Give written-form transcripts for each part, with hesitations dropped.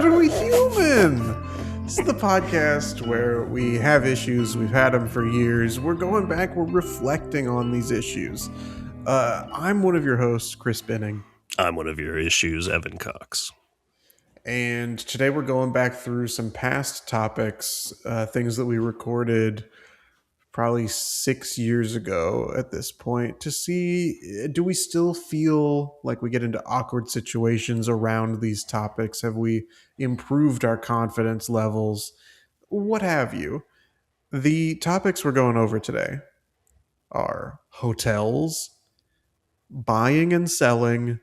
HowDoWeHuman? This is the podcast where we have issues, we've had them for years, we're going back, we're reflecting on these issues. I'm one of your hosts, Chris Benning. I'm one of your issues, Evan Cox. And today we're going back through some past topics, things that we recorded probably 6 years ago at this point, to see, do we still feel like we get into awkward situations around these topics? Have we improved our confidence levels? What have you? The topics we're going over today are hotels, buying and selling,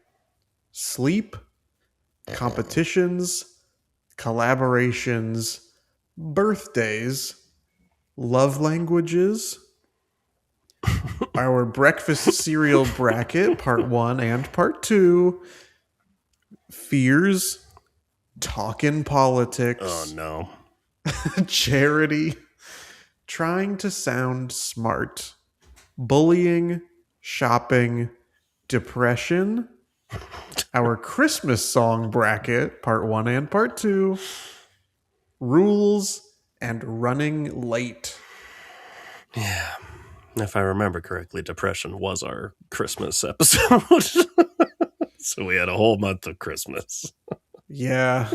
sleep, competitions, collaborations, birthdays, love languages, our breakfast cereal bracket, part 1 and part 2, fears, talkin' politics, Oh, no. charity, trying to sound smart, bullying, shopping, depression, our Christmas song bracket, part 1 and part 2, rules, and running late. Yeah. If I remember correctly, depression was our Christmas episode. So we had a whole month of Christmas. Yeah.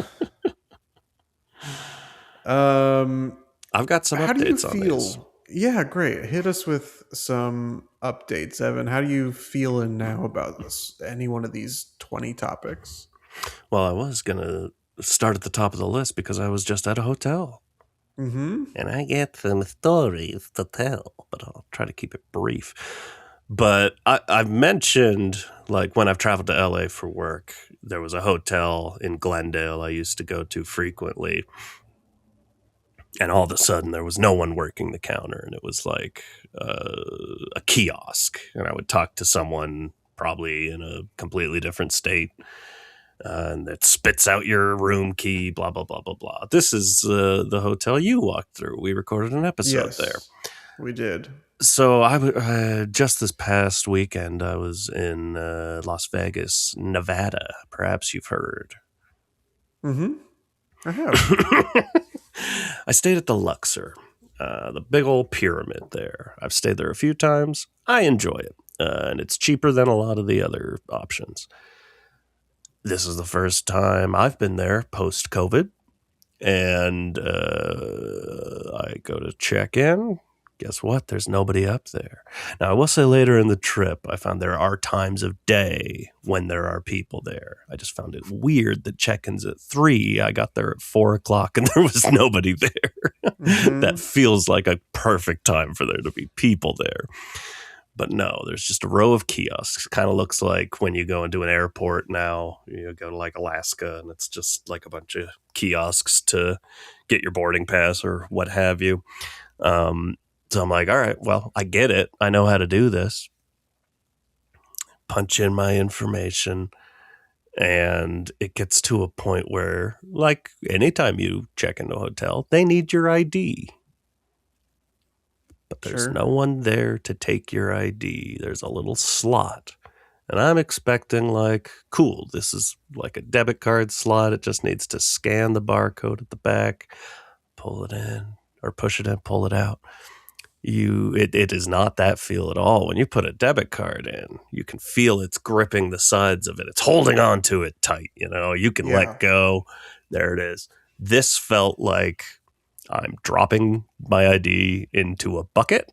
I've got some updates on this. Yeah, great. Hit us with some updates, Evan. How do you feeling now about this? Any one of these 20 topics? Well, I was going to start at the top of the list because I was just at a hotel. Mm-hmm. And I get some stories to tell, but I'll try to keep it brief. But I've mentioned, like, when I've traveled to LA for work, there was a hotel in Glendale I used to go to frequently. And all of a sudden, there was no one working the counter. And it was like a kiosk. And I would talk to someone probably in a completely different state. And it spits out your room key, blah, blah, blah, blah, blah. This is the hotel you walked through. We recorded an episode there. We did. So I just this past weekend, I was in Las Vegas, Nevada. Perhaps you've heard. Mm-hmm. I have. I stayed at the Luxor, the big old pyramid there. I've stayed there a few times. I enjoy it. And it's cheaper than a lot of the other options. This is the first time I've been there post-COVID. And I go to check in. Guess what? There's nobody up there. Now, I will say later in the trip, I found there are times of day when there are people there. I just found it weird that check-in's at 3. I got there at 4 o'clock and there was nobody there. Mm-hmm. That feels like a perfect time for there to be people there. But no, there's just a row of kiosks. Kind of looks like when you go into an airport now, you go to like Alaska and it's just like a bunch of kiosks to get your boarding pass or what have you. So I'm like, all right, well, I get it. I know how to do this. Punch in my information. And it gets to a point where, like, anytime you check into a hotel, they need your ID. But there's no one there to take your ID. There's a little slot. And I'm expecting, like, cool, this is like a debit card slot. It just needs to scan the barcode at the back, pull it in, or push it in, pull it out. It is not that feel at all. When you put a debit card in, you can feel it's gripping the sides of it. It's holding on to it tight, you know. You can let go. There it is. This felt like I'm dropping my ID into a bucket.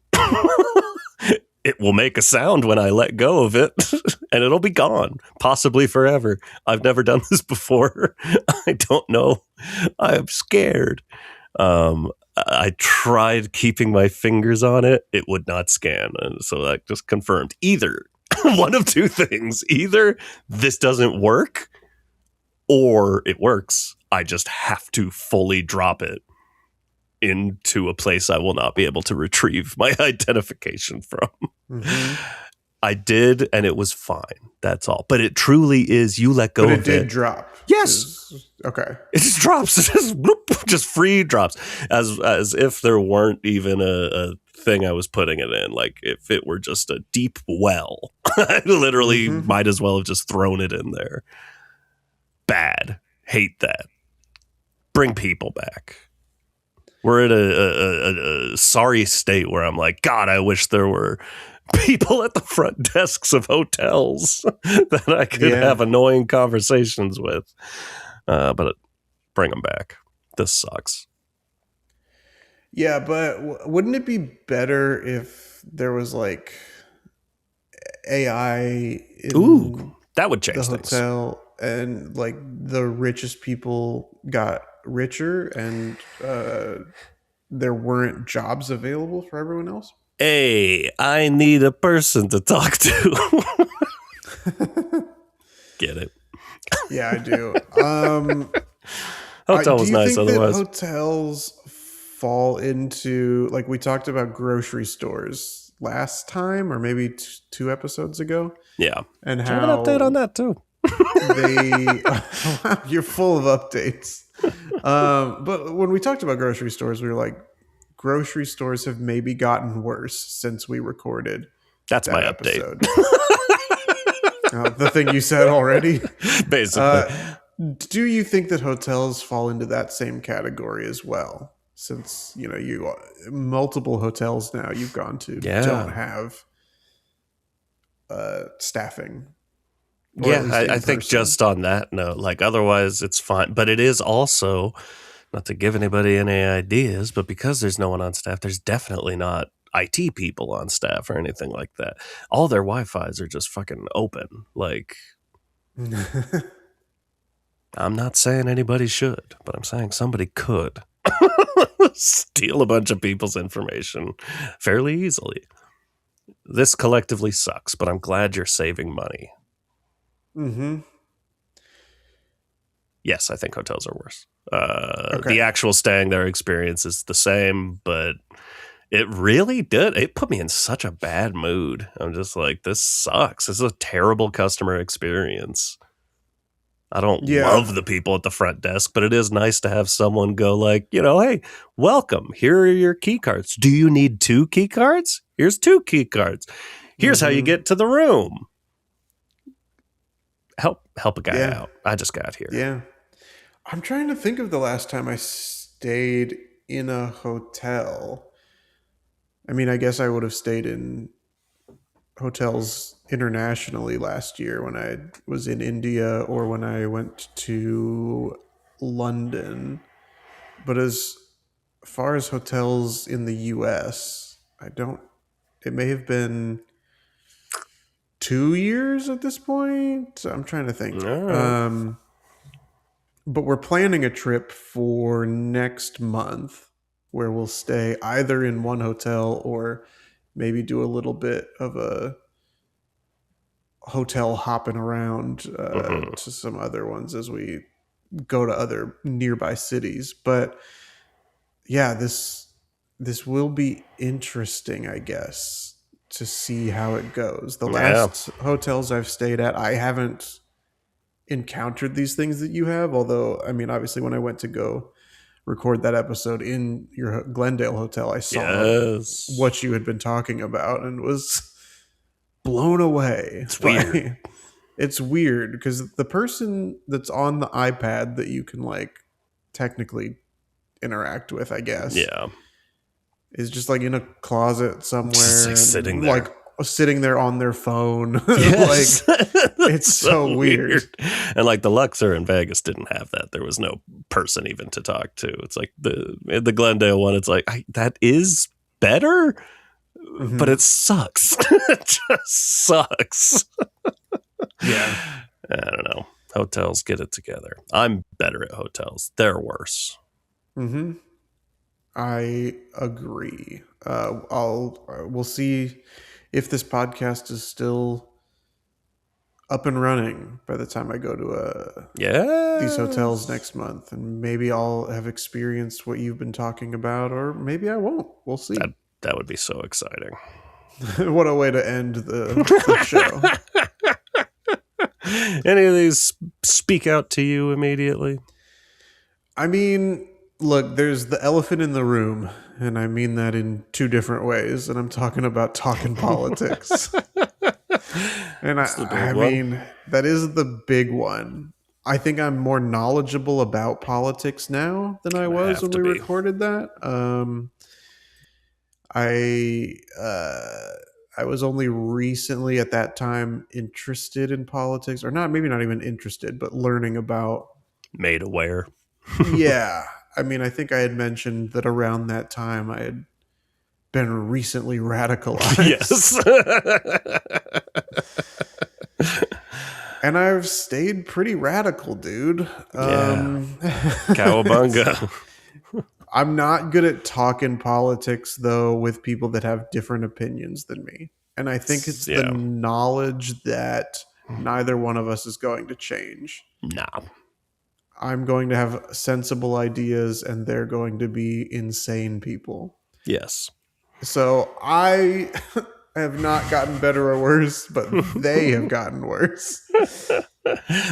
It will make a sound when I let go of it, and it'll be gone, possibly forever. I've never done this before. I don't know. I'm scared. I tried keeping my fingers on it. It would not scan. And so that just confirmed either one of two things. Either this doesn't work or it works. I just have to fully drop it into a place I will not be able to retrieve my identification from. Mm-hmm. I did, and it was fine. That's all. But it truly is, you let go of it. But it did drop. Yes. Okay. It just drops. It just, bloop, just free drops. As if there weren't even a thing I was putting it in. Like if it were just a deep well. I literally might as well have just thrown it in there. Bad. Hate that. bring people back. We're in a sorry state where I'm like, God, I wish there were people at the front desks of hotels that I could have annoying conversations with. But bring them back. This sucks. Yeah, but wouldn't it be better if there was like AI in that would the change things. hotel and like the richest people got richer and there weren't jobs available for everyone else? Hey, I need a person to talk to. Get it? Yeah, I do. Hotel was do you nice think otherwise. that hotels fall into, like, we talked about grocery stores last time or maybe 2 episodes ago? Yeah. And Do you have an update on that too? Wow, you're full of updates. But when we talked about grocery stores, we were like, grocery stores have maybe gotten worse since we recorded. That's that my episode. update. The thing you said already. Basically. Do you think that hotels fall into that same category as well? Since, you multiple hotels now you've gone to don't have staffing. Yeah, I think just on that note, like otherwise it's fine. But it is also, not to give anybody any ideas, but because there's no one on staff, there's definitely not IT people on staff or anything like that. All their Wi-Fi's are just fucking open. Like, I'm not saying anybody should, but I'm saying somebody could steal a bunch of people's information fairly easily. This collectively sucks, but I'm glad you're saving money. Mm-hmm. Yes, I think hotels are worse. The actual staying there experience is the same, but it really did. It put me in such a bad mood. I'm just like, this sucks. This is a terrible customer experience. I don't love the people at the front desk, but it is nice to have someone go like, hey, welcome. Here are your key cards. Do you need 2 key cards? Here's 2 key cards. Here's how you get to the room. Help a guy out. I just got here. Yeah. I'm trying to think of the last time I stayed in a hotel. I mean, I guess I would have stayed in hotels internationally last year when I was in India or when I went to London. But as far as hotels in the US, it may have been 2 years at this point. I'm trying to think. But we're planning a trip for next month where we'll stay either in one hotel or maybe do a little bit of a hotel hopping around to some other ones as we go to other nearby cities. But yeah, this will be interesting, I guess, to see how it goes. The last hotels I've stayed at, I haven't encountered these things that you have, although I mean, obviously when I went to go record that episode in your Glendale hotel, I saw what you had been talking about and was blown away. It's weird. It's weird because the person that's on the iPad that you can like technically interact with, I guess, is just like in a closet somewhere, just like sitting there. Like sitting there on their phone. Yes. Like it's so weird. And like the Luxor in Vegas didn't have that. There was no person even to talk to. It's like the Glendale one, it's like that is better, but it sucks. It just sucks. Yeah. I don't know. Hotels, get it together. I'm better at hotels. They're worse. Mm-hmm. I agree. We'll see if this podcast is still up and running by the time I go to these hotels next month, and maybe I'll have experienced what you've been talking about, or maybe I won't. We'll see. That would be so exciting. What a way to end the show. Any of these speak out to you immediately? I mean, look, there's the elephant in the room, and I mean that in 2 different ways, and I'm talking about talking politics. And I mean, that is the big one. I think I'm more knowledgeable about politics now than I I was have when to we be. recorded that. I I was only recently at that time interested in politics, or not, maybe not even interested, but learning about. Made aware. Yeah, I mean, I think I had mentioned that around that time I had been recently radicalized, Yes. and I've stayed pretty radical, dude. Yeah. Cowabunga. I'm not good at talking politics though with people that have different opinions than me. And I think it's the Yeah. knowledge that neither one of us is going to change. Nah. I'm going to have sensible ideas and they're going to be insane people. Yes. So I have not gotten better or worse, but they have gotten worse.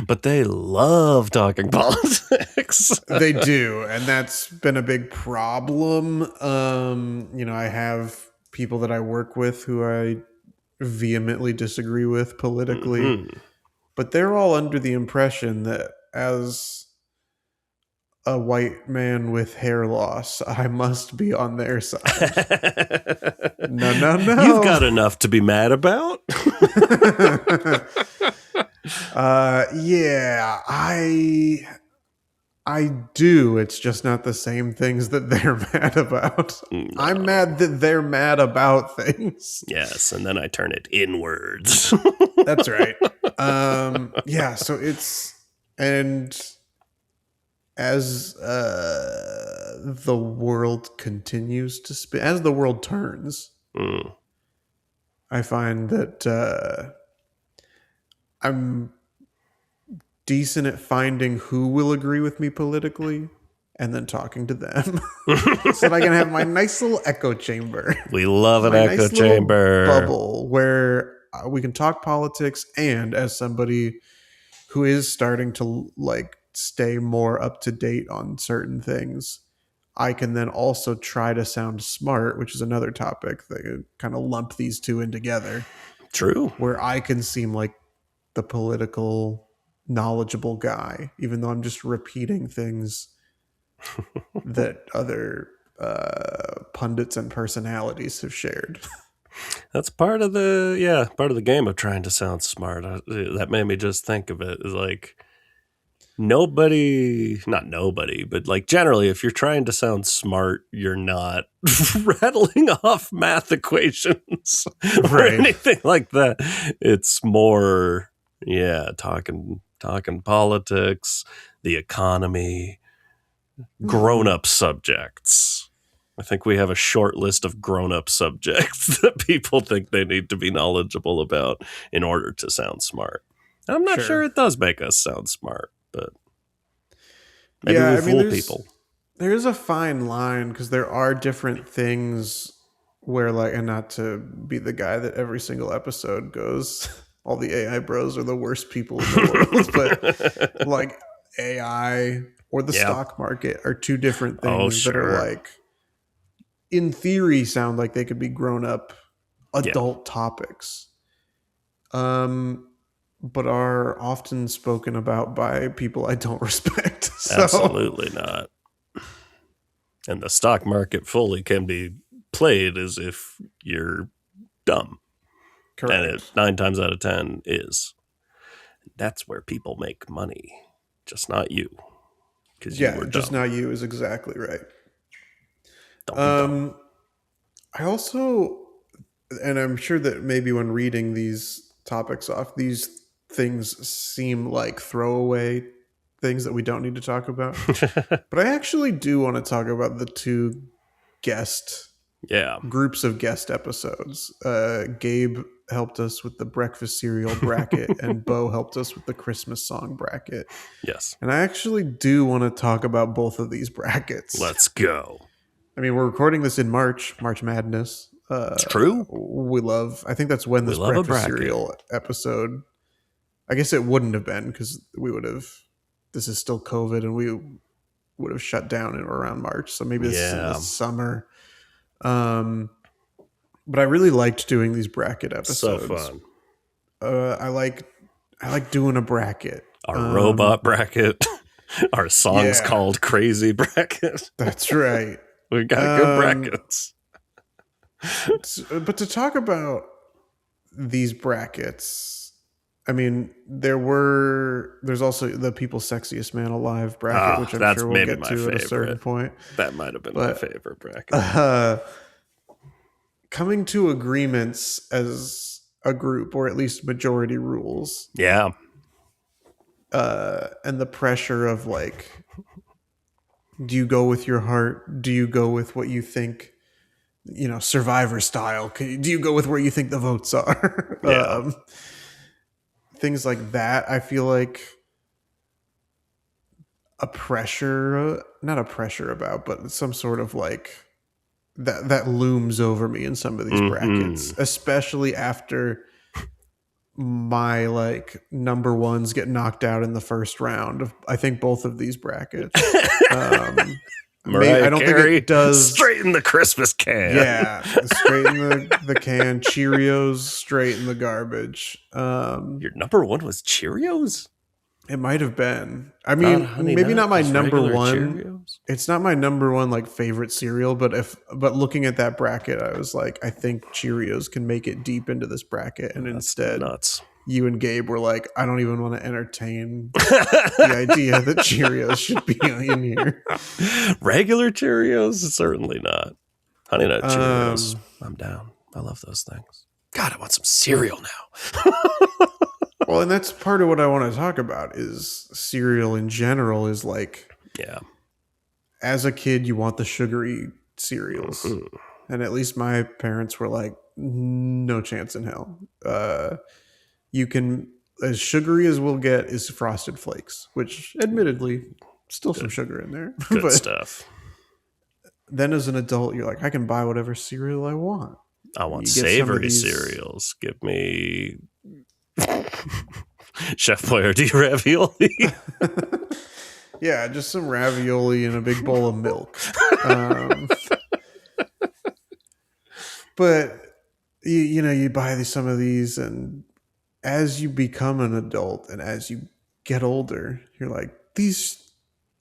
But they love talking politics. They do, and that's been a big problem. I have people that I work with who I vehemently disagree with politically, Hmm. but they're all under the impression that as a white man with hair loss, I must be on their side. No, no, You've no. got enough to be mad about. Yeah, I do. It's just not the same things that they're mad about. I'm No. mad that they're mad about things. Yes, and then I turn it inwards. That's right. Yeah, so it's, and as the world continues to spin, as the world turns, Mm. I find that I'm decent at finding who will agree with me politically and then talking to them so that I can have my nice little echo chamber, We love an my echo nice little chamber. bubble where we can talk politics. And as somebody who is starting to like stay more up to date on certain things, I can then also try to sound smart, which is another topic that kind of lump these two in together, True. where I can seem like the political knowledgeable guy, even though I'm just repeating things that other pundits and personalities have shared. That's part of the game of trying to sound smart. That made me just think of it. Is like not nobody, but like generally, if you're trying to sound smart, you're not rattling off math equations or Right. anything like that. It's more, talking politics, the economy, grown-up subjects. I think we have a short list of grown-up subjects that people think they need to be knowledgeable about in order to sound smart. And I'm not sure it does make us sound smart, but maybe Yeah, we I mean, fool people. there's a fine line because there are different things where, like, and not to be the guy that every single episode goes, all the AI bros are the worst people in the world, but like AI or the Yeah. stock market are two different Oh, things that are sure. like, in theory, sound like they could be grown up adult topics. But are often spoken about by people I don't respect. So, Absolutely not. And the stock market fully can be played as if you're dumb. correct. And it 9 times out of 10 is. That's where people make money. Just not you. Because you were dumb. Just not you is exactly right. Don't be dumb. I also, and I'm sure that maybe when reading these topics off, these things seem like throwaway things that we don't need to talk about. But I actually do want to talk about the two groups of guest episodes. Gabe helped us with the breakfast cereal bracket, and Bo helped us with the Christmas song bracket. Yes. And I actually do want to talk about both of these brackets. Let's go. I mean, we're recording this in March Madness. It's true. I think that's when this We love a breakfast bracket. cereal episode, I guess it wouldn't have been because this is still COVID and we would have shut down in around March. So maybe this is in the summer. But I really liked doing these bracket episodes. So fun. I like doing a bracket Our Um, robot bracket. Our songs yeah, called Crazy bracket. that's right. We got good Um, brackets. but to talk about these brackets, I mean, there's also the People's Sexiest Man Alive bracket, Ah, which I'm that's sure we'll maybe get my to at a certain favorite. point. That might have been my But favorite bracket. uh, coming to agreements as a group, or at least majority rules, Yeah. and the pressure of like, do you go with your heart? Do you go with what you think? Survivor style. Do you go with where you think the votes are? Yeah. Things like that. I feel like not a pressure about, but some sort of like that looms over me in some of these brackets, Mm-hmm. especially after my like number ones get knocked out in the first round of I think both of these brackets. I Mariah don't think Carey, it does. straight in the Christmas can. Yeah, straight in the can. Cheerios straight in the garbage. Your number one was Cheerios? It might have been. I Not mean, Honey maybe Nut, not my just number regular one. Cheerios? It's not my number one like favorite cereal, but looking at that bracket, I was like, I think Cheerios can make it deep into this bracket, and That's instead, nuts. you and Gabe were like, I don't even want to entertain the idea that Cheerios should be in here. Regular Cheerios? Certainly not. Honey Nut Cheerios. Um, I'm down. I love those things. God, I want some cereal now. well, and that's part of what I want to talk about is cereal in general is like, Yeah. as a kid, you want the sugary cereals. Mhm. And at least my parents were like, no chance in hell. You can, as sugary as we'll get is Frosted Flakes, which admittedly, still some Good. sugar in there. Good But stuff. then as an adult, you're like, I can buy whatever cereal I want. I want You get some of savory these. cereals. Give me Chef Boyardee ravioli. Yeah, just some ravioli and a big bowl of milk. But you buy some of these, and as you become an adult and as you get older, you're like, these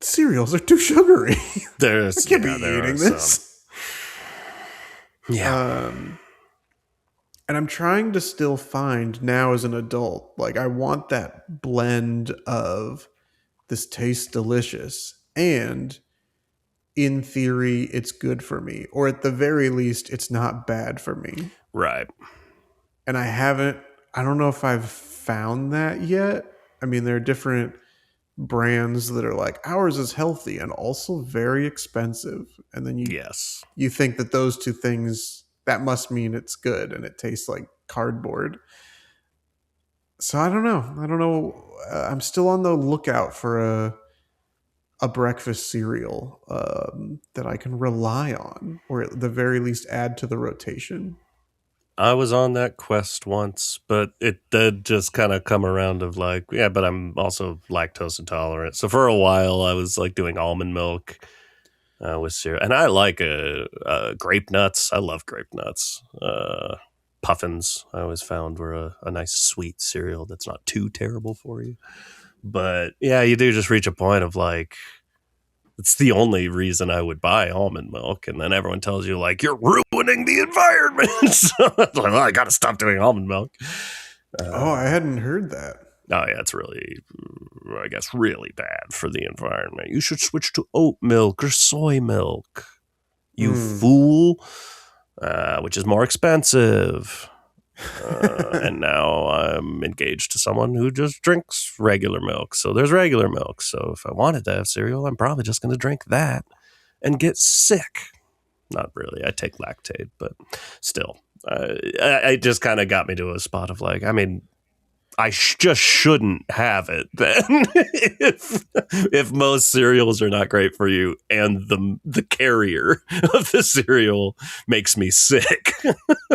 cereals are too sugary. I can't be eating this. Yeah. And I'm trying to still find now as an adult, like I want that blend of this tastes delicious and in theory it's good for me, or at the very least it's not bad for me. Right. And I don't know if I've found that yet. I mean, there are different brands that are like ours is healthy and also very expensive. And then Yes. you think that those two things, that must mean it's good and it tastes like cardboard. So I don't know. I'm still on the lookout for a breakfast cereal that I can rely on, or at the very least add to the rotation. I was on that quest once, but it did just kind of come around of like, yeah, but I'm also lactose intolerant. So for a while, I was like doing almond milk with cereal. And I like grape nuts. I love grape nuts. Puffins, I always found were a nice sweet cereal that's not too terrible for you. But yeah, you do just reach a point of like, it's the only reason I would buy almond milk. And then everyone tells you, like, you're ruining the environment. So it's like, well, I got to stop doing almond milk. Oh, I hadn't heard that. Oh, yeah, it's really, I guess, really bad for the environment. You should switch to oat milk or soy milk, you fool, which is more expensive. And now I'm engaged to someone who just drinks regular milk. So there's regular milk. So if I wanted to have cereal, I'm probably just going to drink that and get sick. Not really. I take Lactaid, but still. It just kind of got me to a spot of like, I mean, I just shouldn't have it then if most cereals are not great for you and the carrier of the cereal makes me sick.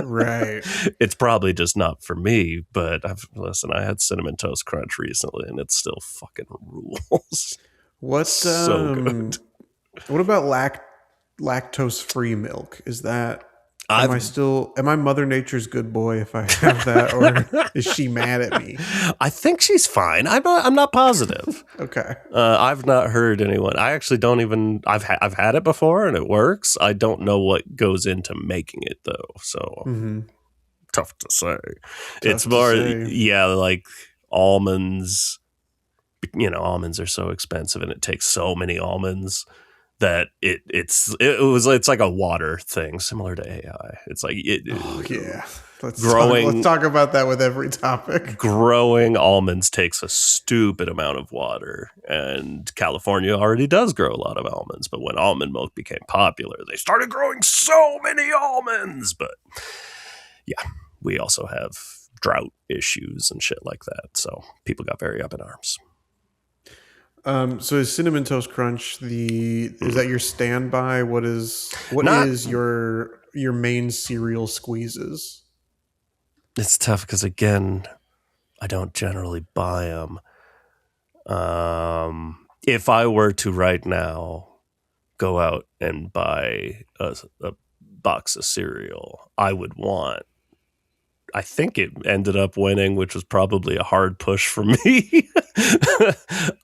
Right. It's probably just not for me, but I had Cinnamon Toast Crunch recently and it still fucking rules. What So good. what about lactose free milk? Is that Am I I've still? Am I Mother Nature's good boy if I have that, or is she mad at me? I think she's fine. I'm not positive. Okay. I've not heard anyone. I actually don't even. I've had it before and it works. I don't know what goes into making it though. So Mm-hmm. tough to say. It's Tough to more, say. yeah, like almonds. Almonds are so expensive, and it takes so many almonds that it's like a water thing, similar to AI. It's like Oh yeah. Let's growing talk about that with every topic. growing almonds takes a stupid amount of water, and California already does grow a lot of almonds. But when almond milk became popular, they started growing so many almonds. But yeah, we also have drought issues and shit like that, so people got very up in arms. So is Cinnamon Toast Crunch is that your standby? What Not is your main cereal squeezes? It's tough because again, I don't generally buy them. If I were to right now go out and buy a box of cereal, I think it ended up winning, which was probably a hard push for me.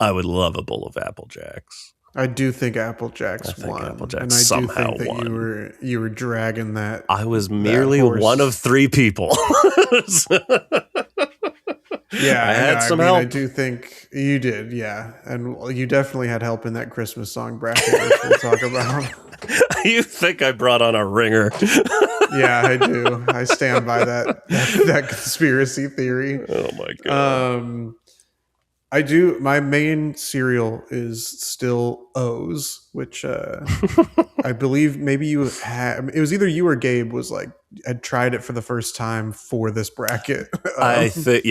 I would love a bowl of Apple Jacks. I do think Apple I Jacks think won, Apple Jacks and I do somehow think that won. you were dragging that. I was that merely horse. one of 3 people. Yeah, I had some I mean, help. I do think you did. Yeah, and you definitely had help in that Christmas song bracket, which we'll talk about. You think I brought on a ringer? Yeah, I do. I stand by that conspiracy theory. Oh my god! I do. My main cereal is still O's, which I believe maybe you had. It was either you or Gabe was like had tried it for the first time for this bracket. I think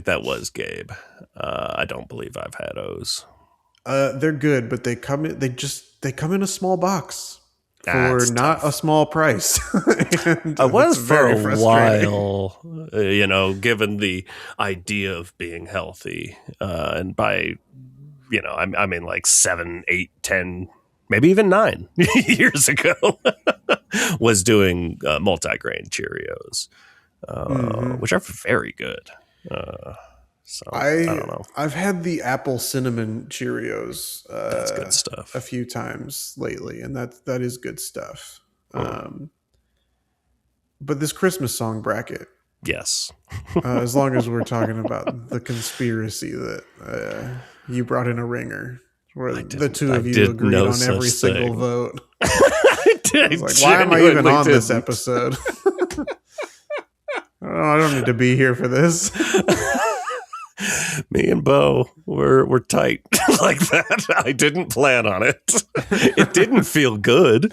that was Gabe. I don't believe I've had O's. They're good, but they come in a small box for That's not tough. a small price. And I was it's for very a frustrating. while, given the idea of being healthy, and by, I mean like 7, 8, 10, maybe even 9 years ago, was doing multigrain Cheerios, Hmm. which are very good. So I don't know. I've had the apple cinnamon Cheerios That's good stuff. a few times lately, and that is good stuff. But this Christmas song bracket, Yes. as long as we're talking about the conspiracy that you brought in a ringer, where the two I of you did agreed no on every such single thing. vote. I I was like, why am I even genuinely on this didn't. episode? I don't need to be here for this. Me and Bo were tight like that. I didn't plan on it. It didn't feel good.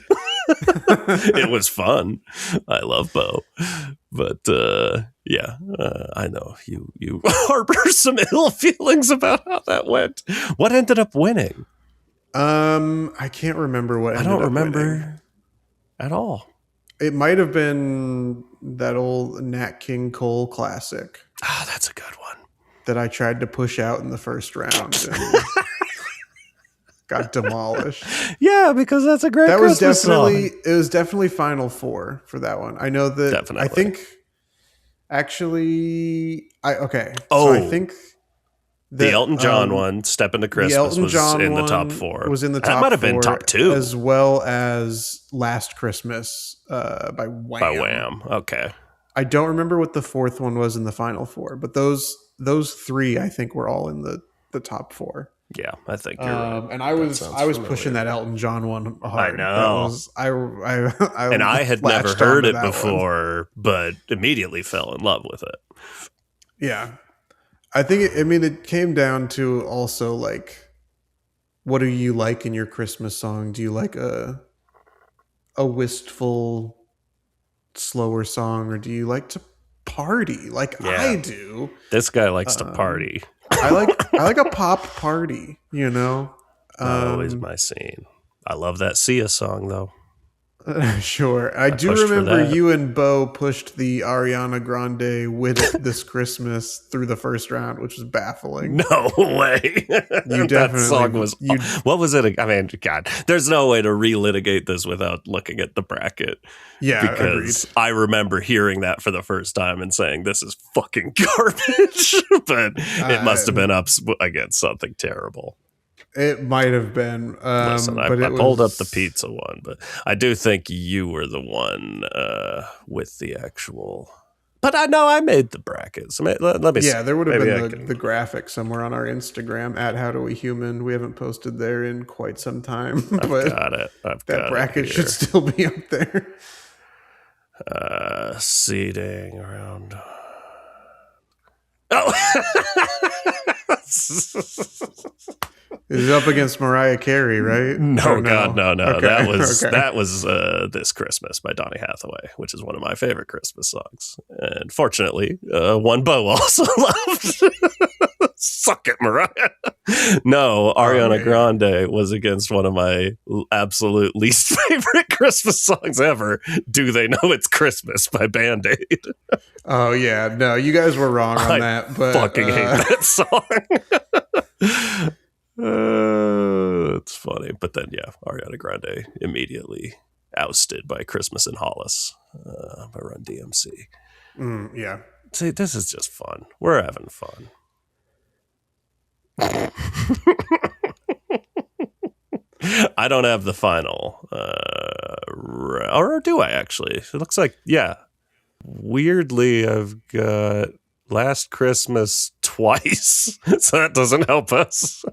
It was fun. I love Bo, but I know you harbor some ill feelings about how that went. What ended up winning? I can't remember what I ended don't up remember winning. at all. It might have been that old Nat King Cole classic Ah, that's a good one. that I tried to push out in the first round and got demolished. Yeah, because that's a great. That was Christmas definitely song. it was definitely Final Four for that one. I know that. Definitely. I think actually okay. Oh, so I think that, the Elton John one, "Step into Christmas," the Elton was John in the top one 4. was in the That top might have been 4, top 2 as well as Last Christmas by Wham. by Wham. Okay. I don't remember what the 4th one was in the Final Four, but those 3 I think were all in the top 4. Yeah, I think you're right. And I was pushing that Elton John one hard. I know. That was I And I had never latched heard onto it that one. before, but immediately fell in love with it. Yeah. I think it came down to also like, what do you like in your Christmas song? Do you like a wistful, slower song, or do you like to party like Yeah. I do? This guy likes to party. I like a pop party, you know. Not always my scene. I love that Sia song though. Sure. I do pushed for remember that. you and Bo pushed the Ariana Grande "With It This Christmas" through the first round, which was baffling. No way. You That song definitely was. you What was it? I mean, God, there's no way to relitigate this without looking at the bracket, yeah, agreed. because I remember hearing that for the first time and saying, this is fucking garbage. But it must have been up against something terrible. It might have been, Listen, I but it pulled up the was pizza one, but I do think you were the one with the actual. But I know I made the brackets. Let me see. yeah. There would have Maybe been I the can. the graphic somewhere on our Instagram at HowDoWeHuman. We haven't posted there in quite some time, I've but got it. I've that got bracket it should here. still be up there. Seating around. Oh. It is up against Mariah Carey, right? No, Or God, no. Okay. That was Okay. This Christmas by Donny Hathaway, which is one of my favorite Christmas songs. And fortunately, one Bo also loved. Suck it, Mariah. No, Ariana Grande was against one of my absolute least favorite Christmas songs ever. Do They Know It's Christmas by Band-Aid. Oh yeah, no, you guys were wrong on I that. But fucking hate that song. It's funny. But then, yeah, Ariana Grande immediately ousted by Christmas in Hollis by Run DMC. Yeah. See, this is just fun. We're having fun. I don't have the final. Or do I actually? It looks like, yeah. Weirdly, I've got Last Christmas twice, so that doesn't help us.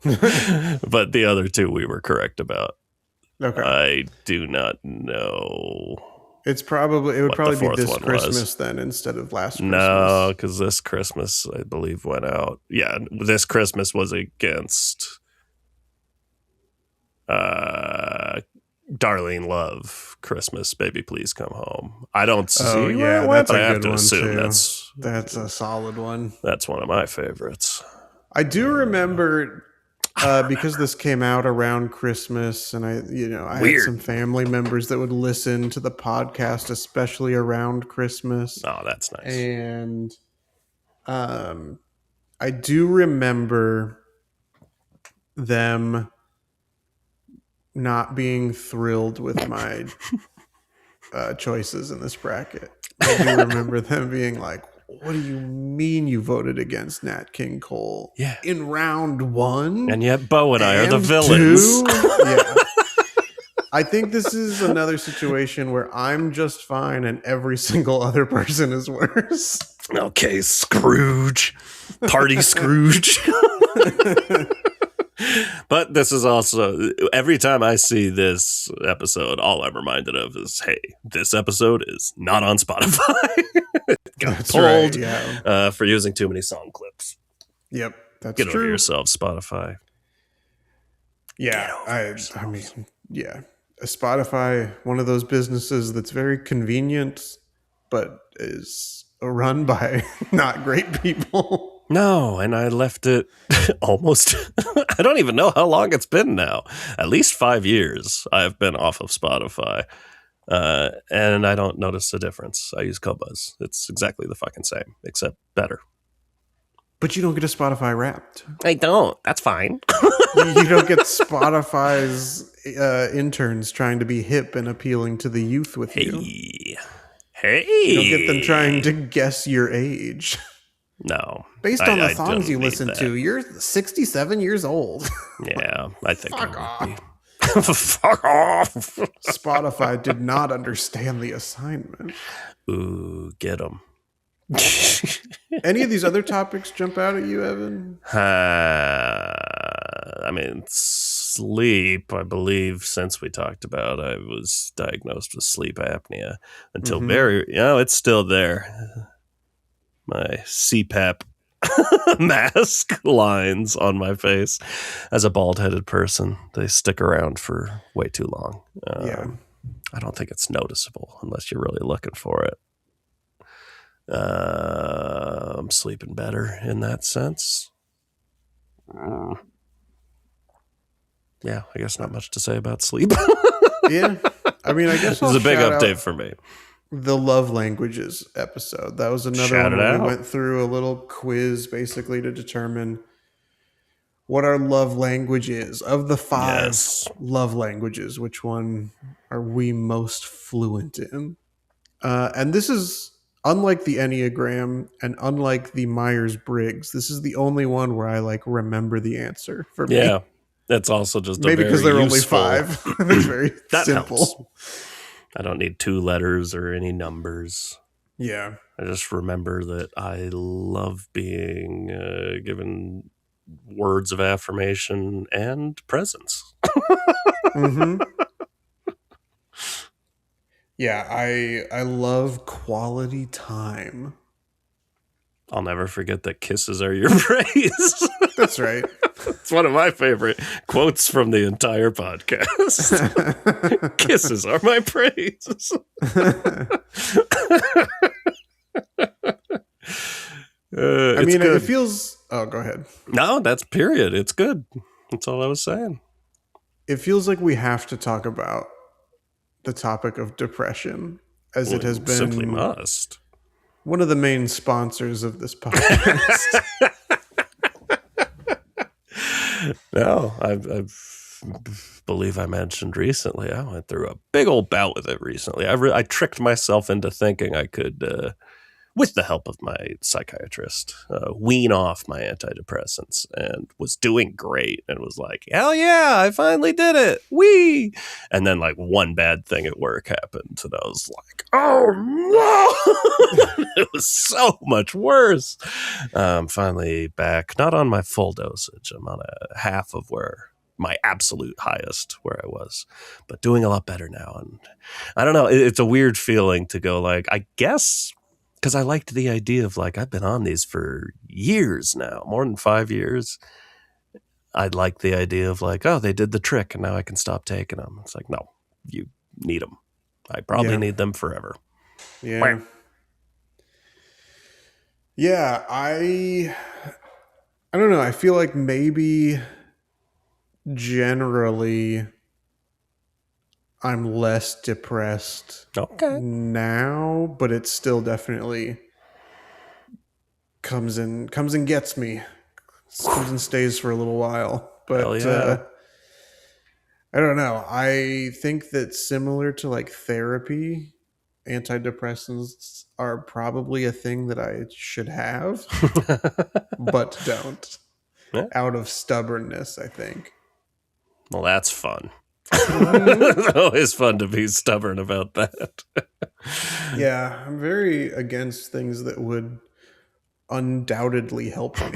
But the other two we were correct about. Okay. I do not know. It would probably be This Christmas was. then instead of Last Christmas. No, because This Christmas, I believe, went out. Yeah, This Christmas was against Darlene Love, Christmas, Baby Please Come Home. I don't see where it went, but I have to assume that's a solid one. That's one of my favorites. I do remember because this came out around Christmas, and I had some family members that would listen to the podcast, especially around Christmas. Oh, that's nice. And I do remember them not being thrilled with my choices in this bracket. I do remember them being like, what do you mean you voted against Nat King Cole in round one? And yet Bo and I are the villains. Yeah. I think this is another situation where I'm just fine and every single other person is worse. Okay, Scrooge. Party Scrooge. But this is also, every time I see this episode, all I'm reminded of is, hey, this episode is not on Spotify. Got pulled for using too many song clips. Yep, that's Get true. over yourself, Spotify. Yeah, I mean, yeah. Spotify, one of those businesses that's very convenient, but is run by not great people. No, and I left it almost, I don't even know how long it's been now. At least 5 years I've been off of Spotify. And I don't notice a difference. I use Qobuz. It's exactly the fucking same, except better. But you don't get a Spotify Wrapped. I don't. That's fine. You don't get Spotify's interns trying to be hip and appealing to the youth with you. Hey. You don't get them trying to guess your age. No. Based on the songs you listen to, you're 67 years old. Yeah, I think. Fuck off. Fuck off. Spotify did not understand the assignment. Ooh, get them. Any of these other topics jump out at you, Evan? I mean, sleep, I believe, since we talked about, I was diagnosed with sleep apnea until it's still there. My CPAP mask lines on my face. As a bald-headed person, they stick around for way too long. I don't think it's noticeable unless you're really looking for it. I'm sleeping better in that sense. Yeah, I guess not much to say about sleep. Yeah. I mean, I guess This is I'll a big shout update out for me. the love languages episode. That was another Shout one it where we out. went through a little quiz basically to determine what our love language is. Of the 5 Yes. love languages, which one are we most fluent in? And this is unlike the Enneagram and unlike the Myers-Briggs. This is the only one where I like remember the answer for Yeah. me. That's also just a Maybe because very there are only useful. 5. It's very That helps. simple. I don't need 2 letters or any numbers. Yeah. I just remember that I love being given words of affirmation and presence. Mm-hmm. Yeah, I love quality time. I'll never forget that kisses are your praise. That's right. It's one of my favorite quotes from the entire podcast. Kisses are my praise. I mean, good. it feels. Oh, go ahead. No, that's period. It's good. That's all I was saying. It feels like we have to talk about the topic of depression, as it has We simply been must. one of the main sponsors of this podcast. No, I believe I mentioned recently. I went through a big old bout with it recently. I tricked myself into thinking I could, with the help of my psychiatrist, wean off my antidepressants, and was doing great and was like, hell yeah, I finally did it. Wee! And then like one bad thing at work happened, and I was like, oh no! It was so much worse. Finally back, not on my full dosage. I'm on a half of where my absolute highest where I was, but doing a lot better now. And I don't know, it's a weird feeling to go like, I guess, because I liked the idea of like, I've been on these for years now, more than 5 years. I'd like the idea of like, oh, they did the trick and now I can stop taking them. It's like, no, you need them. I probably need them forever. Yeah. Yeah, I don't know. I feel like maybe generally I'm less depressed now, but it still definitely comes and gets me. Comes and stays for a little while. But I don't know. I think that similar to like therapy, antidepressants are probably a thing that I should have, but don't. Yeah. Out of stubbornness, I think. Well, that's fun. It's always fun to be stubborn about that. Yeah, I'm very against things that would undoubtedly help me.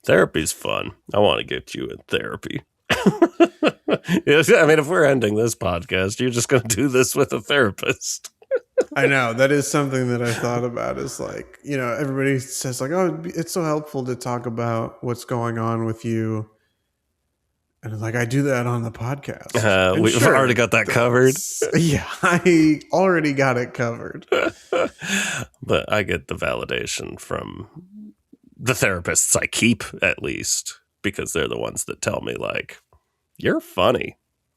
Therapy's fun. I want to get you in therapy. I mean, if we're ending this podcast, you're just going to do this with a therapist. I know. That is something that I thought about is like, you know, everybody says like, oh, it's so helpful to talk about what's going on with you. And like, I do that on the podcast. We've already got that covered. Yeah, I already got it covered. But I get the validation from the therapists I keep, at least, because they're the ones that tell me, like, you're funny.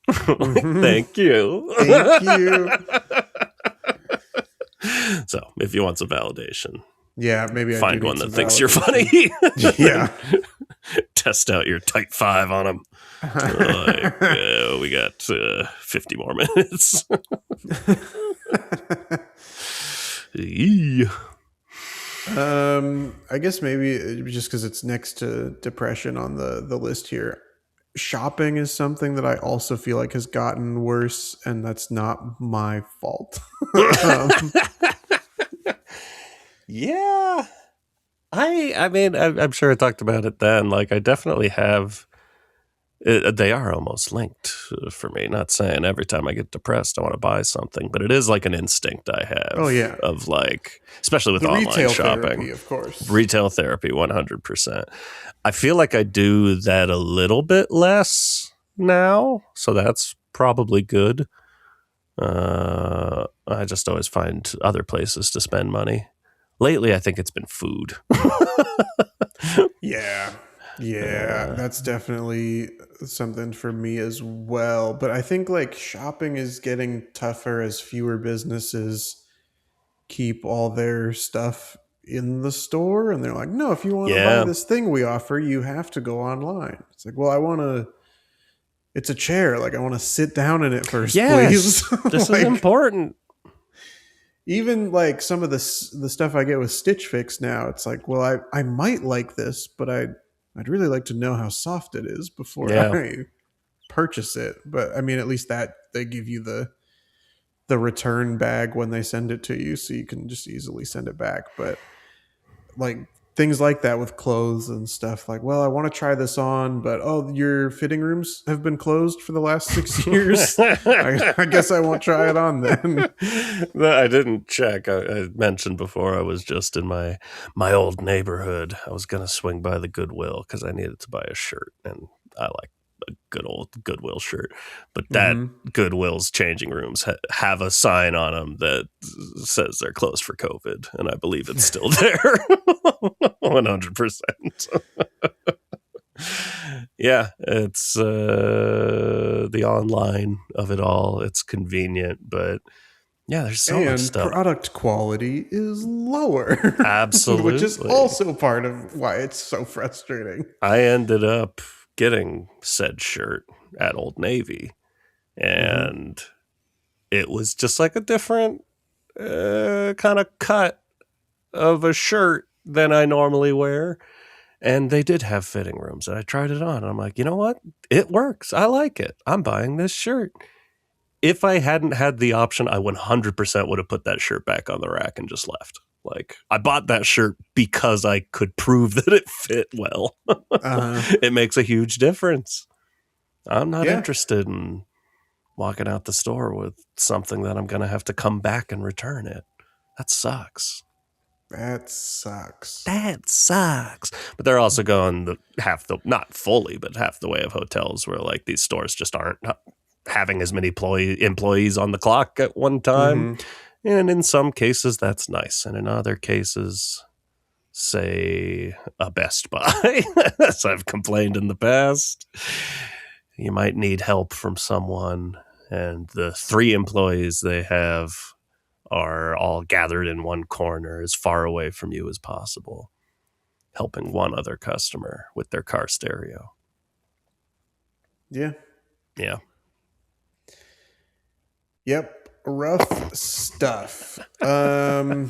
Thank you. Thank you. So if you want some validation, yeah, maybe I find one that thinks you're funny. Yeah. Test out your type 5 on them. Like, we got 50 more minutes. I guess maybe just because it's next to depression on the list here. Shopping is something that I also feel like has gotten worse, and that's not my fault. Yeah. I mean, I'm sure I talked about it then. Like, I definitely have. They are almost linked for me. Not saying every time I get depressed, I want to buy something, but it is like an instinct I have. Oh, yeah. Of like, especially with the online retail shopping. Therapy, of course. Retail therapy, 100%. I feel like I do that a little bit less now, so that's probably good. I just always find other places to spend money. Lately, I think it's been food. Yeah. Yeah, that's definitely something for me as well. But I think like shopping is getting tougher as fewer businesses keep all their stuff in the store. And they're like, no, if you want to buy Yeah. this thing we offer, you have to go online. It's like, well, I want to, it's a chair. Like, I want to sit down in it first, please. Yes, this is Like, important. even like some of the stuff I get with Stitch Fix now, it's like, well, I might like this, but I'd really like to know how soft it is before Yeah. I purchase it. But I mean, at least that they give you the return bag when they send it to you, so you can just easily send it back. But like things like that with clothes and stuff, like, well, I want to try this on, but oh, your fitting rooms have been closed for the last 6 years. I guess I won't try it on then. I didn't check. I mentioned before I was just in my old neighborhood. I was going to swing by the Goodwill because I needed to buy a shirt, and I like a good old Goodwill shirt. But that Goodwill's changing rooms have a sign on them that says they're closed for COVID, and I believe it's still there. 100%. Yeah, it's the online of it all. It's convenient, but yeah, there's so much stuff. Product quality is lower. Absolutely. Which is also part of why it's so frustrating. I ended up getting said shirt at Old Navy, and it was just like a different kind of cut of a shirt than I normally wear. And they did have fitting rooms, and I tried it on, and I'm like, you know what? It works. I like it. I'm buying this shirt. If I hadn't had the option, I 100% would have put that shirt back on the rack and just left. Like, I bought that shirt because I could prove that it fit well. It makes a huge difference. I'm not interested in walking out the store with something that I'm going to have to come back and return it. That sucks. That sucks. But they're also going not fully, but half the way of hotels where like these stores just aren't having as many employees on the clock at one time. And in some cases that's nice. And in other cases, say a Best Buy, as I've complained in the past, you might need help from someone, and the 3 employees they have are all gathered in one corner as far away from you as possible, helping one other customer with their car stereo. Yeah. Yep. Rough stuff. I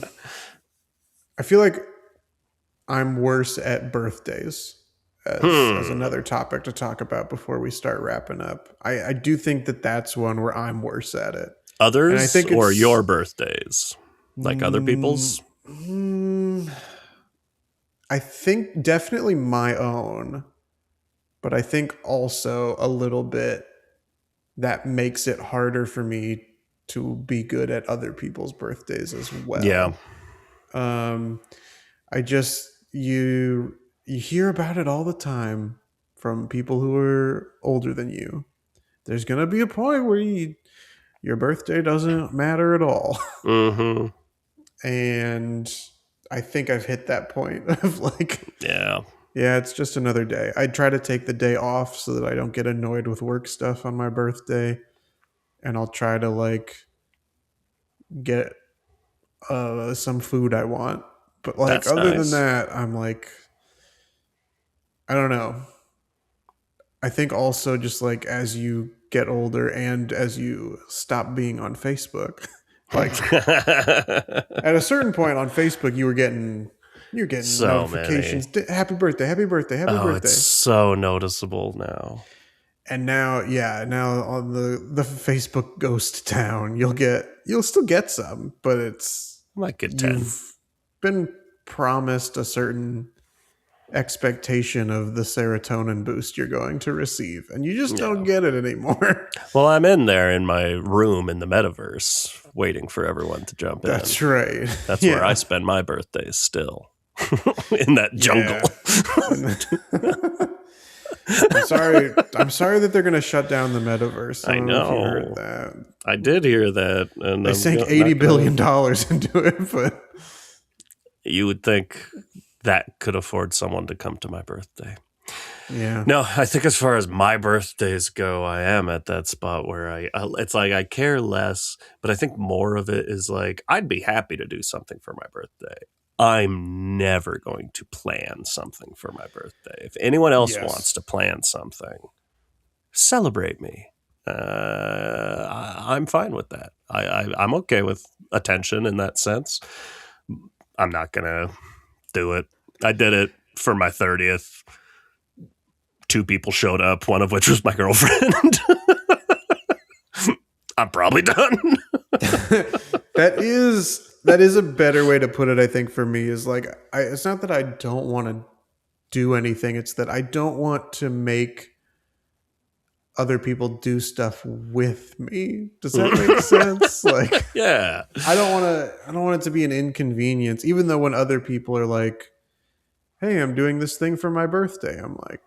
feel like I'm worse at birthdays as another topic to talk about before we start wrapping up. I do think that's one where I'm worse at it. Others, and I think or your birthdays? Like other people's? I think definitely my own, but I think also a little bit that makes it harder for me to be good at other people's birthdays as well. Yeah. I just, you hear about it all the time from people who are older than you. There's going to be a point where your birthday doesn't matter at all. And I think I've hit that point of like, yeah, it's just another day. I try to take the day off so that I don't get annoyed with work stuff on my birthday. And I'll try to like get some food I want. But like, that's other nice. Than that, I'm like, I don't know. I think also just like as you get older and as you stop being on Facebook, like at a certain point on Facebook, you're getting so notifications. Happy birthday, happy birthday, happy birthday. It's so noticeable now. And now on the Facebook ghost town, you'll still get some, but it's might get 10. You've been promised a certain expectation of the serotonin boost you're going to receive, and you just don't get it anymore. Well, I'm in there in my room in the metaverse waiting for everone to jump in. That's right. That's where I spend my birthdays still. In that jungle. I'm sorry that they're going to shut down the metaverse. I know. If you heard that. I did hear that. And they sank $80 billion into it, but you would think that could afford someone to come to my birthday. Yeah. No, I think as far as my birthdays go, I am at that spot where it's like I care less, but I think more of it is like I'd be happy to do something for my birthday. I'm never going to plan something for my birthday. If anyone else wants Yes. to plan something, celebrate me. I'm fine with that. I'm okay with attention in that sense. I'm not gonna do it. I did it for my 30th. 2 people showed up, one of which was my girlfriend. I'm probably done. That is a better way to put it. I think for me is like it's not that I don't want to do anything. It's that I don't want to make other people do stuff with me. Does that make sense? Like, Yeah. I don't want it to be an inconvenience, even though when other people are like, "Hey, I'm doing this thing for my birthday." I'm like,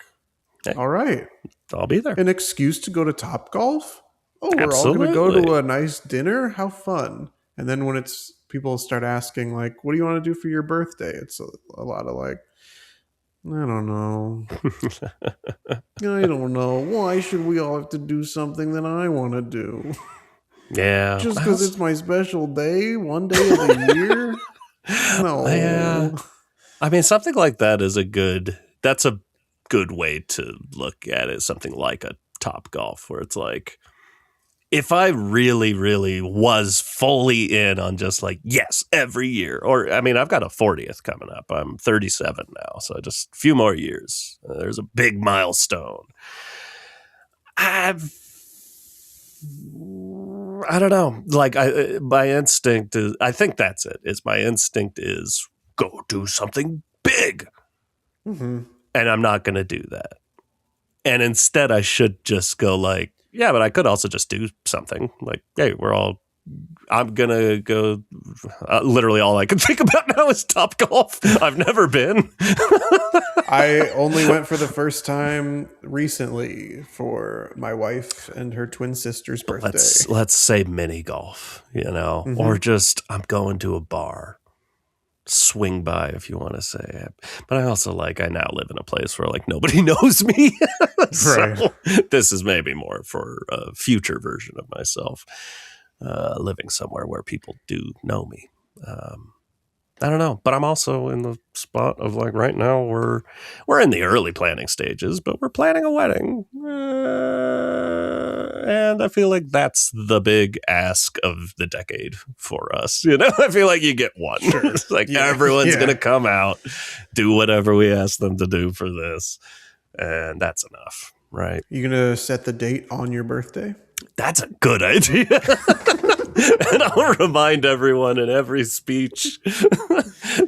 Hey, "All right. I'll be there. An excuse to go to Topgolf? Oh, we're all going to go Absolutely. to a nice dinner? How fun." And then when it's people start asking like, "What do you want to do for your birthday?" It's a lot of like, "I don't know. I don't know. Why should we all have to do something that I want to do? Yeah. Just because it's my special day, one day of the year? Yeah. No." I mean, something like that is that's a good way to look at it. Something like a Top Golf, where it's like, if I really, really was fully in on just like, yes, every year, or I mean, I've got a 40th coming up. I'm 37 now, so just a few more years. There's a big milestone. I don't know. Like, my instinct is, I think that's it. It's my instinct is go do something big, Mm-hmm. and I'm not going to do that. And instead, I should just go like, yeah, but I could also just do something like, hey, I'm going to go. Literally, all I can think about now is Top Golf. I've never been. I only went for the first time recently for my wife and her twin sister's birthday. Let's say mini golf, or Mm-hmm. just I'm going to a bar. Swing by if you want to say. But I also I now live in a place where nobody knows me. So Right. this is maybe more for a future version of myself, living somewhere where people do know me. I don't know, but I'm also in the spot of right now we're in the early planning stages, but we're planning a wedding, and I feel like that's the big ask of the decade for us. I feel like you get one. Sure. It's like Yeah. everyone's Yeah. gonna come out, do whatever we ask them to do for this, and that's enough, right? You gonna set the date on your birthday? That's a good idea. And I'll remind everyone in every speech.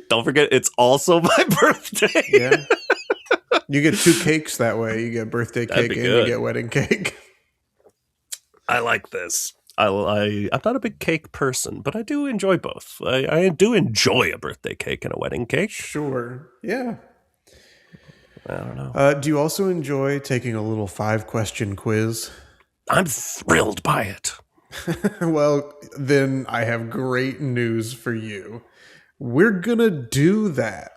Don't forget, it's also my birthday. Yeah. You get 2 cakes that way. You get birthday That'd cake be and good. you get wedding cake. I like this. I'm not a big cake person, but I do enjoy both. I do enjoy a birthday cake and a wedding cake. Sure. Yeah. I don't know. Do you also enjoy taking a little 5-question quiz? I'm thrilled by it. Well, then I have great news for you. We're gonna do that.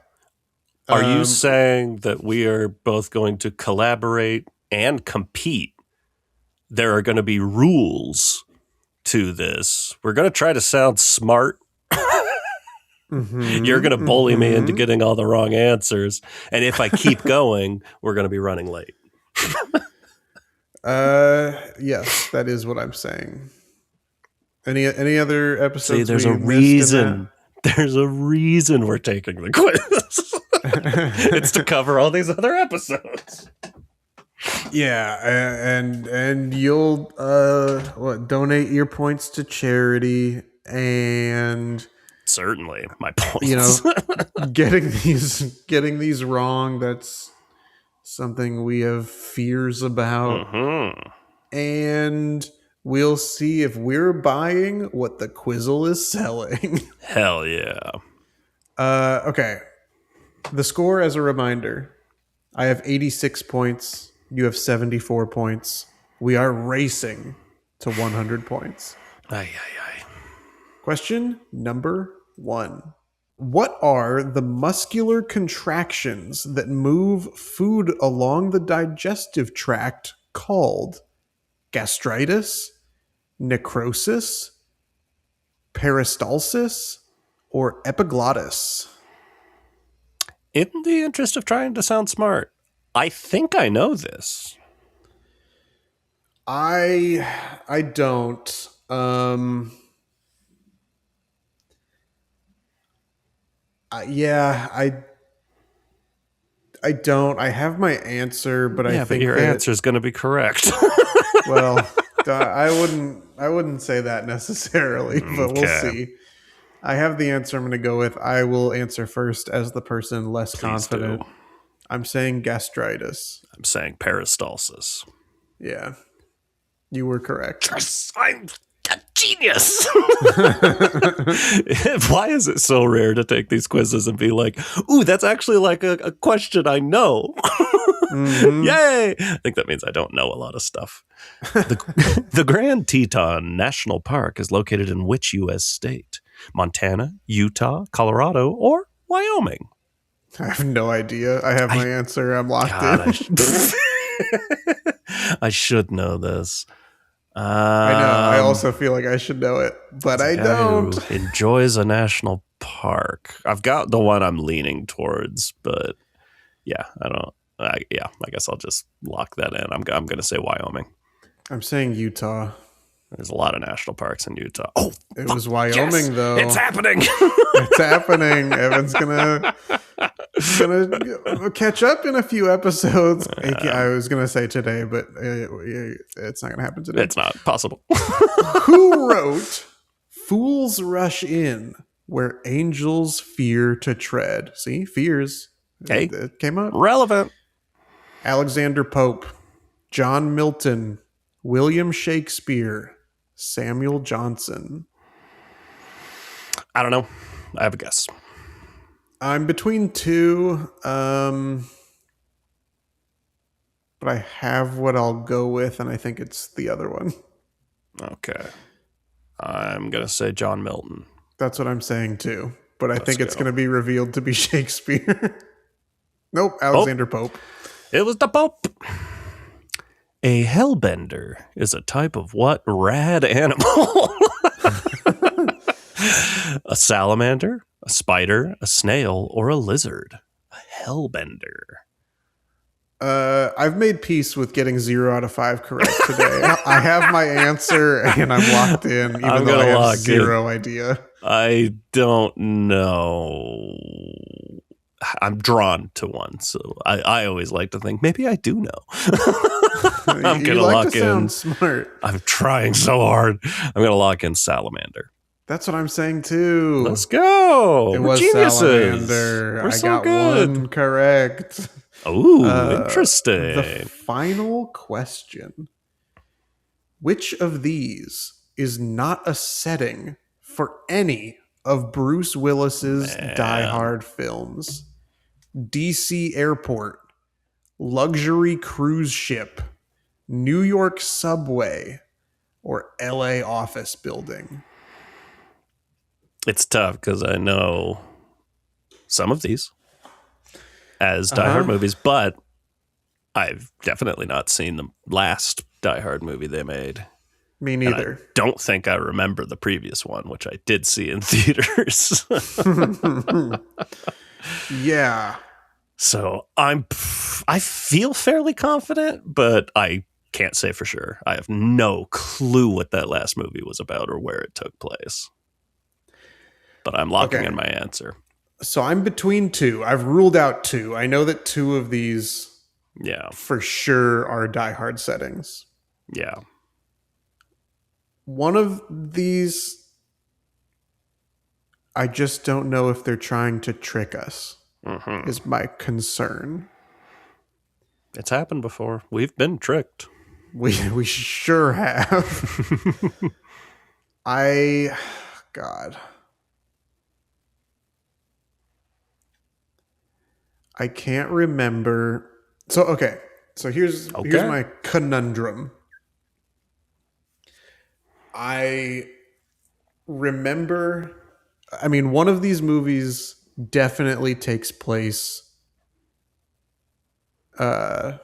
Are you saying that we are both going to collaborate and compete? There are going to be rules to this. We're going to try to sound smart. Mm-hmm, You're going to bully me into getting all the wrong answers. And if I keep going, we're going to be running late. Yes, that is what I'm saying. Any other episodes? See, there's we a missed in reason. There's a reason we're taking the quiz. It's to cover all these other episodes. Yeah, and you'll donate your points to charity, and Certainly, my points. getting these wrong, that's something we have fears about. Mm-hmm. And we'll see if we're buying what the Quizzle is selling. Hell yeah. Okay. The score, as a reminder, I have 86 points. You have 74 points. We are racing to 100 points. Aye, aye, aye. Question number 1. What are the muscular contractions that move food along the digestive tract called? Gastritis, necrosis, peristalsis, or epiglottis? In the interest of trying to sound smart, I think I know this. I don't. Yeah, I don't. I have my answer, but I Yeah, but think your that, answer is going to be correct. well, I wouldn't say that necessarily, but we'll Okay, see. I have the answer I'm going to go with. I will answer first as the person less please do. confident. I'm saying gastritis. I'm saying peristalsis. Yeah, you were correct. Yes, I'm a genius. Why is it so rare to take these quizzes and be like, ooh, that's actually like a question I know? Hmm. Yay! I think that means I don't know a lot of stuff. The Grand Teton National Park is located in which U.S. state? Montana, Utah, Colorado, or Wyoming? I have no idea. I have my I answer. I'm locked God, in. I should know this. I know. I also feel like I should know it, but It's a I guy don't. who enjoys a national park. I've got the one I'm leaning towards, but yeah, I don't. I guess I'll just lock that in. I'm going to say Wyoming. I'm saying Utah. There's a lot of national parks in Utah. Oh, It fuck, was yes, Wyoming, though. it's happening. It's happening. Evan's gonna catch up in a few episodes. I was gonna say today, but it's not gonna happen today. It's not possible. Who wrote "Fools Rush In, Where Angels Fear to Tread"? See, fears. Hey, It came up. relevant. Alexander Pope, John Milton, William Shakespeare, Samuel Johnson. I don't know. I have a guess. I'm between two, but I have what I'll go with, and I think it's the other one. Okay. I'm going to say John Milton. That's what I'm saying too, but I think it's go. going to be revealed to be Shakespeare. Nope, Alexander Pope. It was the Pope. A hellbender is a type of what rad animal? A salamander, a spider, a snail, or a lizard? A hellbender. I've made peace with getting 0 out of 5 correct today. I have my answer, and I'm locked in, even I'm though I gonna have lock zero idea. I don't know. I'm drawn to one, so I always like to think maybe I do know. I'm You gonna like lock to in. sound smart. I'm trying so hard. I'm gonna lock in salamander. That's what I'm saying too. Let's go. It We're was geniuses. salamander. We're I so got good. one correct. Ooh, interesting. The final question. Which of these is not a setting for any of Bruce Willis's Die Hard films? DC Airport, luxury cruise ship, New York subway, or LA office building? It's tough because I know some of these as Die Hard movies, but I've definitely not seen the last Die Hard movie they made. Me And neither. I don't think I remember the previous one, which I did see in theaters. Yeah. So I feel fairly confident, but I can't say for sure. I have no clue what that last movie was about or where it took place. But I'm locking in my answer. So I'm between two. I've ruled out two. I know that two of these Yeah. for sure are Die Hard settings. Yeah. One of these, I just don't know if they're trying to trick us, is my concern. It's happened before. We've been tricked. We sure have. God. I can't remember. So, okay. So here's my conundrum. I remember I mean, one of these movies definitely takes place uh,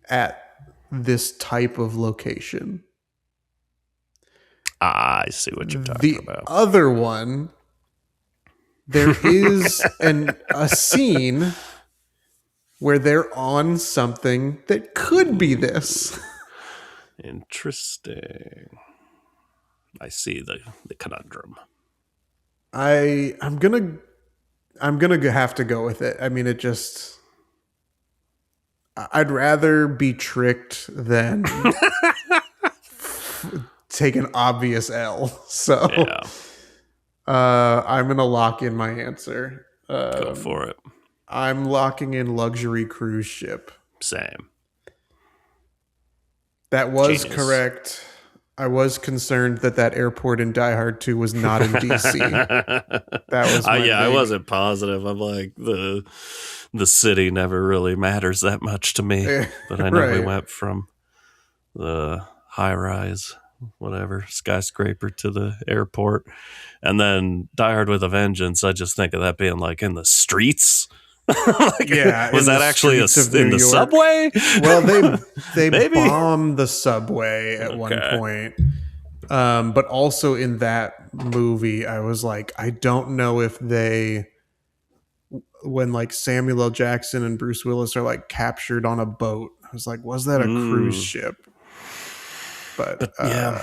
at this type of location. I see what you're talking The about. other one, there is a scene where they're on something that could be this. Interesting. I see the conundrum. I'm gonna have to go with it. I mean, it just I'd rather be tricked than take an obvious L. So Yeah, I'm gonna lock in my answer. go for it. I'm locking in luxury cruise ship. Same. That was Genius. correct. I was concerned that airport in Die Hard 2 was not in DC. That was I wasn't positive. I'm like the city never really matters that much to me, but I know we Right. went from the high rise, whatever, skyscraper to the airport, and then Die Hard with a Vengeance. I just think of that being like in the streets. Like, Yeah, was in that the actually streets of in New the York. subway? Well, they Maybe. bombed the subway at one point. But also in that movie, I was like, I don't know if when like Samuel L. Jackson and Bruce Willis are like captured on a boat, I was like, was that a cruise ship? But yeah.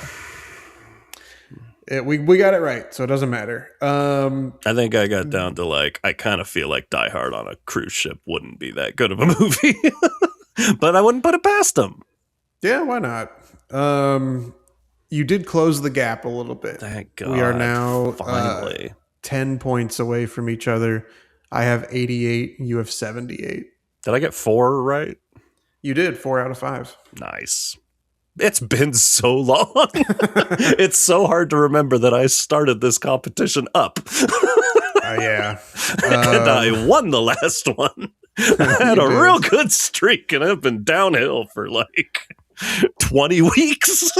We got it right, so it doesn't matter. I think I got down to like, I kind of feel like Die Hard on a cruise ship wouldn't be that good of a movie, but I wouldn't put it past them. Yeah, why not? You did close the gap a little bit. Thank God. We are now finally 10 points away from each other. I have 88. You have 78. Did I get 4 right? You did 4 out of 5. Nice. It's been so long. It's so hard to remember that I started this competition up. Yeah. And I won the last one. I had a real good streak, and I've been downhill for like 20 weeks.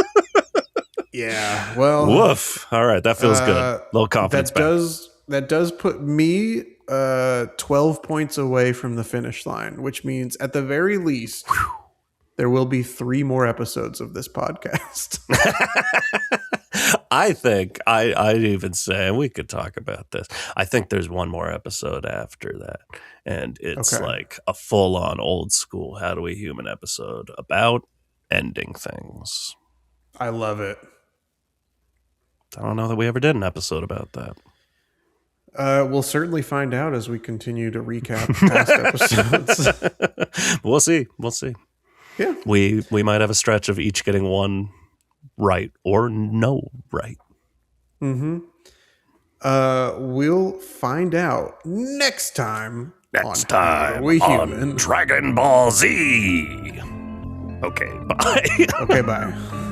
Yeah. Well. Woof. All right. That feels good. Little confidence That does put me 12 points away from the finish line, which means at the very least, there will be 3 more episodes of this podcast. I think I'd even say, and we could talk about this, I think there's one more episode after that. And it's like a full-on old school How Do We Human episode about ending things. I love it. I don't know that we ever did an episode about that. We'll certainly find out as we continue to recap past episodes. We'll see. Yeah. We might have a stretch of each getting one right or no right. Mm-hmm. We'll find out next time on Dragon Ball Z. Okay, bye. Okay, bye.